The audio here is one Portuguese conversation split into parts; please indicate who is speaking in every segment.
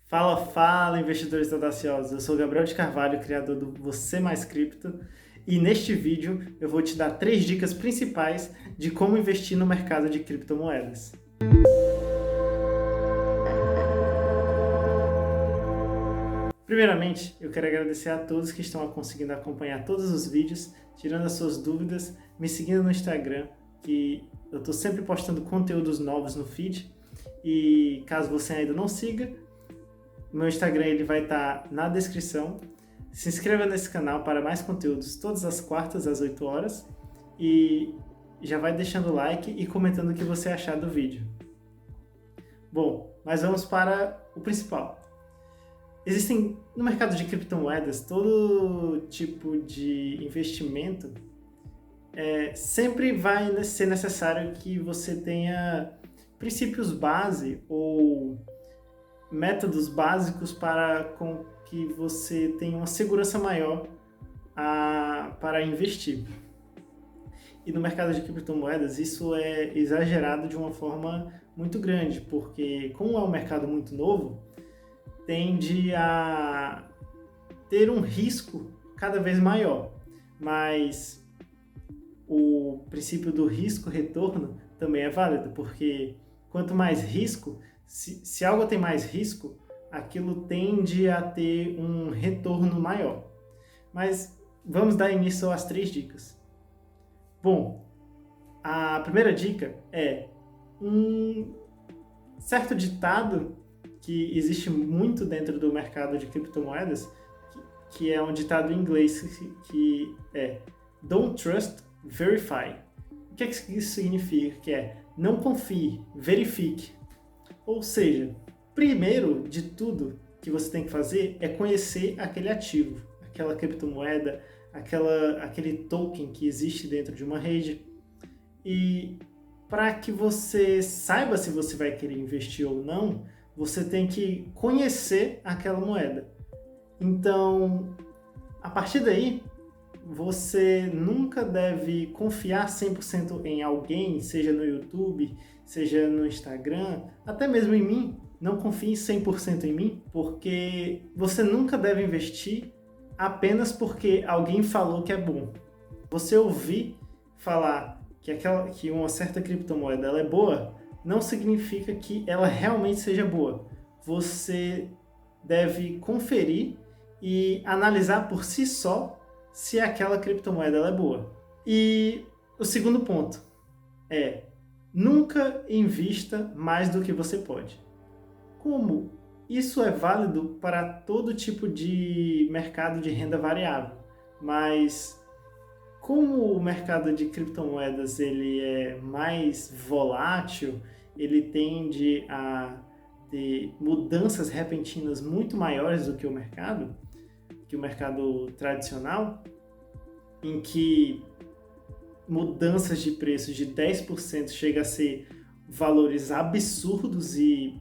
Speaker 1: Fala, fala, investidores audaciosos! Eu sou o Gabriel de Carvalho, criador do Você Mais Cripto, e neste vídeo eu vou te dar 3 dicas principais de como investir no mercado de criptomoedas. Primeiramente, eu quero agradecer a todos que estão conseguindo acompanhar todos os vídeos, tirando as suas dúvidas, me seguindo no Instagram, que eu estou sempre postando conteúdos novos no feed, e caso você ainda não siga, meu Instagram ele vai estar na descrição. Se inscreva nesse canal para mais conteúdos todas as quartas às 8 horas e já vai deixando o like e comentando o que você achar do vídeo. Bom, mas vamos para o principal. Existem no mercado de criptomoedas todo tipo de investimento. Sempre vai ser necessário que você tenha princípios base ou métodos básicos para com que você tenha uma segurança maior para investir. E no mercado de criptomoedas isso é exagerado de uma forma muito grande, porque como é um mercado muito novo, tende a ter um risco cada vez maior. Mas o princípio do risco-retorno também é válido, porque quanto mais risco, se algo tem mais risco, aquilo tende a ter um retorno maior. Mas vamos dar início às 3 dicas. Bom, a primeira dica é um certo ditado que existe muito dentro do mercado de criptomoedas, que é um ditado em inglês que é Don't trust, verify. O que isso significa? Que é não confie, verifique. Ou seja, primeiro de tudo que você tem que fazer é conhecer aquele ativo, aquela criptomoeda, aquele token que existe dentro de uma rede. E para que você saiba se você vai querer investir ou não, você tem que conhecer aquela moeda. Então, a partir daí, você nunca deve confiar 100% em alguém, seja no YouTube, seja no Instagram, até mesmo em mim. Não confie 100% em mim, porque você nunca deve investir apenas porque alguém falou que é bom. Você ouvir falar que uma certa criptomoeda ela é boa, não significa que ela realmente seja boa. Você deve conferir e analisar por si só se aquela criptomoeda ela é boa. E o segundo ponto é nunca invista mais do que você pode. Como isso é válido para todo tipo de mercado de renda variável, mas como o mercado de criptomoedas ele é mais volátil, ele tende a ter mudanças repentinas muito maiores do que o mercado tradicional, em que mudanças de preços de 10% chega a ser valores absurdos e,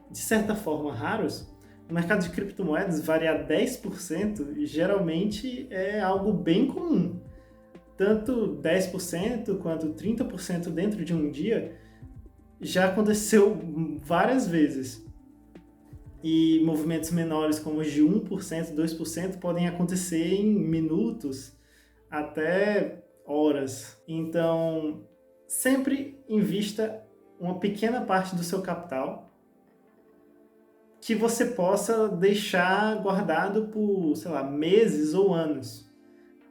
Speaker 1: de certa forma, raros. No mercado de criptomoedas, variar 10% geralmente é algo bem comum. Tanto 10% quanto 30% dentro de um dia já aconteceu várias vezes. E movimentos menores, como os de 1%, 2%, podem acontecer em minutos até horas. Então, sempre invista uma pequena parte do seu capital que você possa deixar guardado por, sei lá, meses ou anos.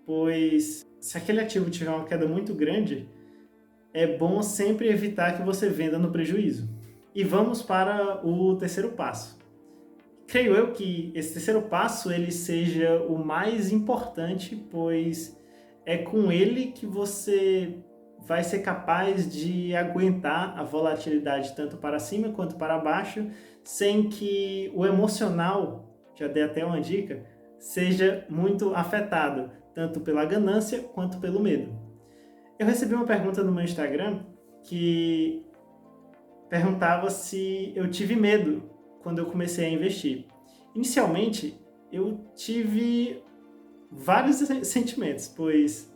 Speaker 1: Pois se aquele ativo tiver uma queda muito grande, é bom sempre evitar que você venda no prejuízo. E vamos para o terceiro passo. Creio eu que esse terceiro passo ele seja o mais importante, pois é com ele que você vai ser capaz de aguentar a volatilidade tanto para cima quanto para baixo, sem que o emocional, já dei até uma dica, seja muito afetado, tanto pela ganância quanto pelo medo. Eu recebi uma pergunta no meu Instagram que perguntava se eu tive medo quando eu comecei a investir. Inicialmente, eu tive vários sentimentos, pois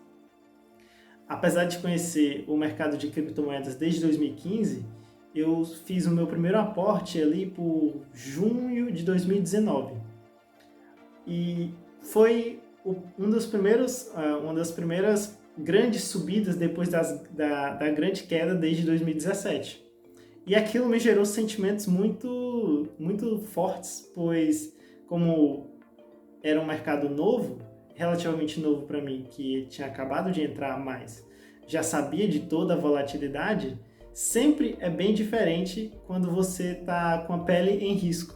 Speaker 1: apesar de conhecer o mercado de criptomoedas desde 2015, eu fiz o meu primeiro aporte ali por junho de 2019. E foi uma das primeiras grandes subidas depois da grande queda desde 2017. E aquilo me gerou sentimentos muito, muito fortes, pois como era um mercado novo, relativamente novo para mim, que tinha acabado de entrar, mas já sabia de toda a volatilidade, sempre é bem diferente quando você está com a pele em risco.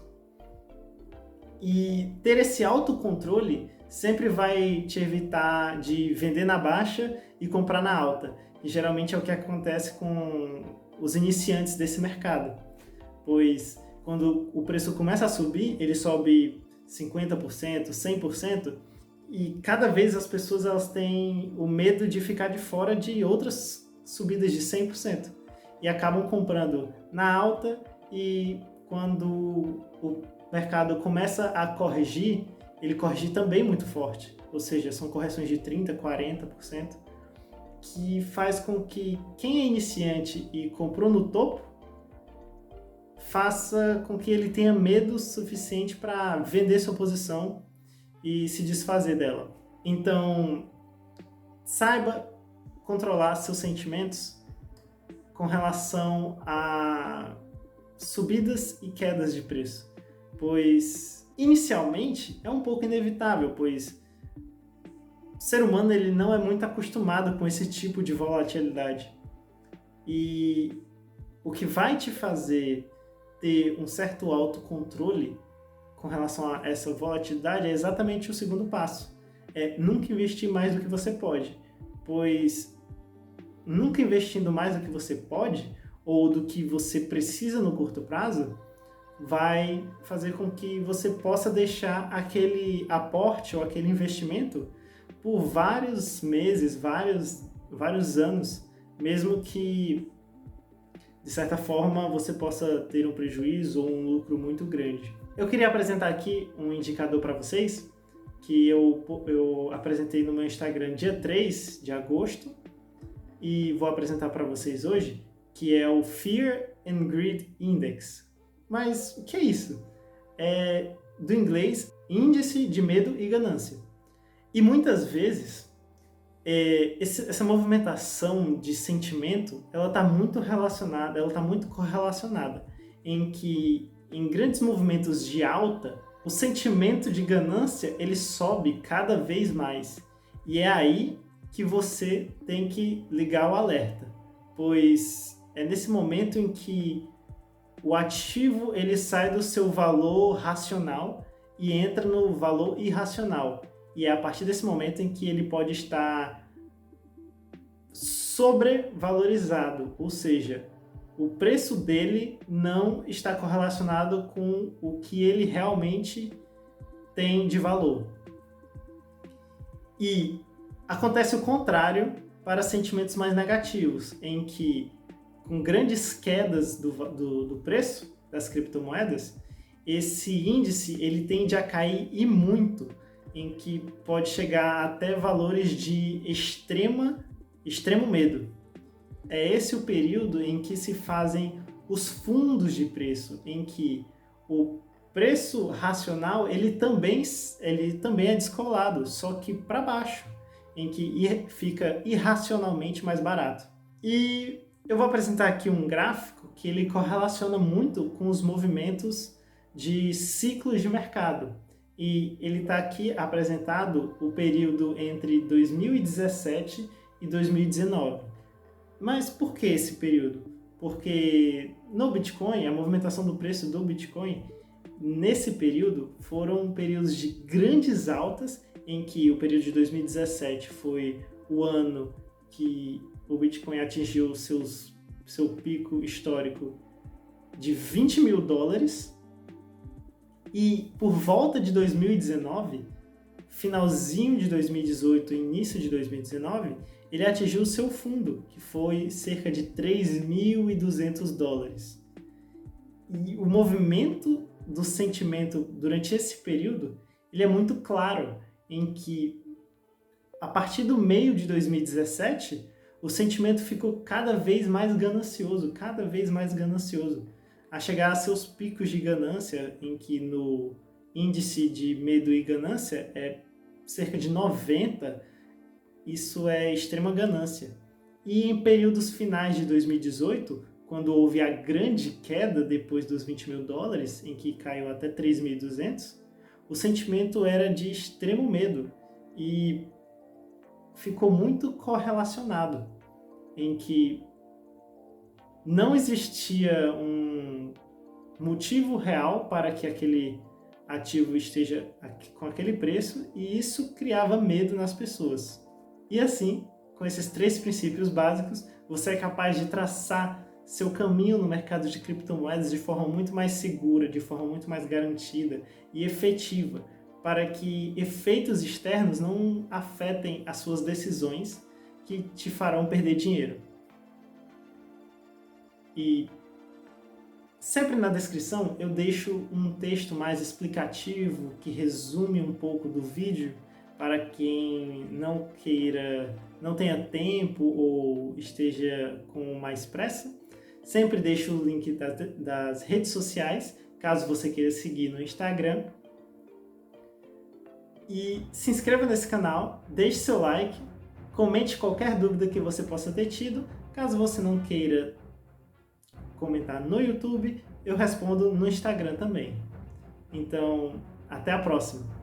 Speaker 1: E ter esse autocontrole sempre vai te evitar de vender na baixa e comprar na alta. E geralmente é o que acontece com os iniciantes desse mercado. Pois quando o preço começa a subir, ele sobe 50%, 100%, e cada vez as pessoas elas têm o medo de ficar de fora de outras subidas de 100%. E acabam comprando na alta, e quando o mercado começa a corrigir, ele corrige também muito forte. Ou seja, são correções de 30%, 40%, que faz com que quem é iniciante e comprou no topo, faça com que ele tenha medo suficiente para vender sua posição e se desfazer dela. Então, saiba controlar seus sentimentos com relação a subidas e quedas de preço, pois inicialmente é um pouco inevitável, pois o ser humano ele não é muito acostumado com esse tipo de volatilidade. E o que vai te fazer ter um certo autocontrole com relação a essa volatilidade é exatamente o segundo passo. É nunca investir mais do que você pode, pois nunca investindo mais do que você pode ou do que você precisa no curto prazo, vai fazer com que você possa deixar aquele aporte ou aquele investimento por vários meses, vários anos, mesmo que de certa forma você possa ter um prejuízo ou um lucro muito grande. Eu queria apresentar aqui um indicador para vocês que eu apresentei no meu Instagram dia 3 de agosto e vou apresentar para vocês hoje, que é o Fear and Greed Index. Mas o que é isso? É do inglês Índice de Medo e Ganância. E muitas vezes essa movimentação de sentimento, ela está muito relacionada, ela está muito correlacionada em que em grandes movimentos de alta, o sentimento de ganância ele sobe cada vez mais. E é aí que você tem que ligar o alerta, pois é nesse momento em que o ativo ele sai do seu valor racional e entra no valor irracional. E é a partir desse momento em que ele pode estar sobrevalorizado, ou seja, o preço dele não está correlacionado com o que ele realmente tem de valor. E acontece o contrário para sentimentos mais negativos, em que com grandes quedas do preço das criptomoedas, esse índice ele tende a cair e muito, em que pode chegar até valores de extremo medo. É esse o período em que se fazem os fundos de preço, em que o preço racional ele também é descolado, só que para baixo, em que fica irracionalmente mais barato. E eu vou apresentar aqui um gráfico que ele correlaciona muito com os movimentos de ciclos de mercado. E ele está aqui apresentado o período entre 2017 e 2019. Mas por que esse período? Porque no Bitcoin, a movimentação do preço do Bitcoin, nesse período, foram períodos de grandes altas, em que o período de 2017 foi o ano que o Bitcoin atingiu seu pico histórico de $20 mil, e por volta de 2019, finalzinho de 2018, início de 2019, ele atingiu o seu fundo, que foi cerca de $3.200. E o movimento do sentimento durante esse período, ele é muito claro, em que a partir do meio de 2017, o sentimento ficou cada vez mais ganancioso, a chegar a seus picos de ganância, em que no índice de medo e ganância é cerca de 90, isso é extrema ganância. E em períodos finais de 2018, quando houve a grande queda depois dos 20 mil dólares, em que caiu até 3.200, o sentimento era de extremo medo e ficou muito correlacionado, em que não existia um motivo real para que aquele ativo esteja com aquele preço, e isso criava medo nas pessoas. E assim, com esses 3 princípios básicos, você é capaz de traçar seu caminho no mercado de criptomoedas de forma muito mais segura, de forma muito mais garantida e efetiva, para que efeitos externos não afetem as suas decisões que te farão perder dinheiro. E sempre na descrição eu deixo um texto mais explicativo que resume um pouco do vídeo para quem não tenha tempo ou esteja com mais pressa. Sempre deixo o link das redes sociais, caso você queira seguir no Instagram. E se inscreva nesse canal, deixe seu like, comente qualquer dúvida que você possa ter tido. Caso você não queira comentar no YouTube, eu respondo no Instagram também. Então, até a próxima!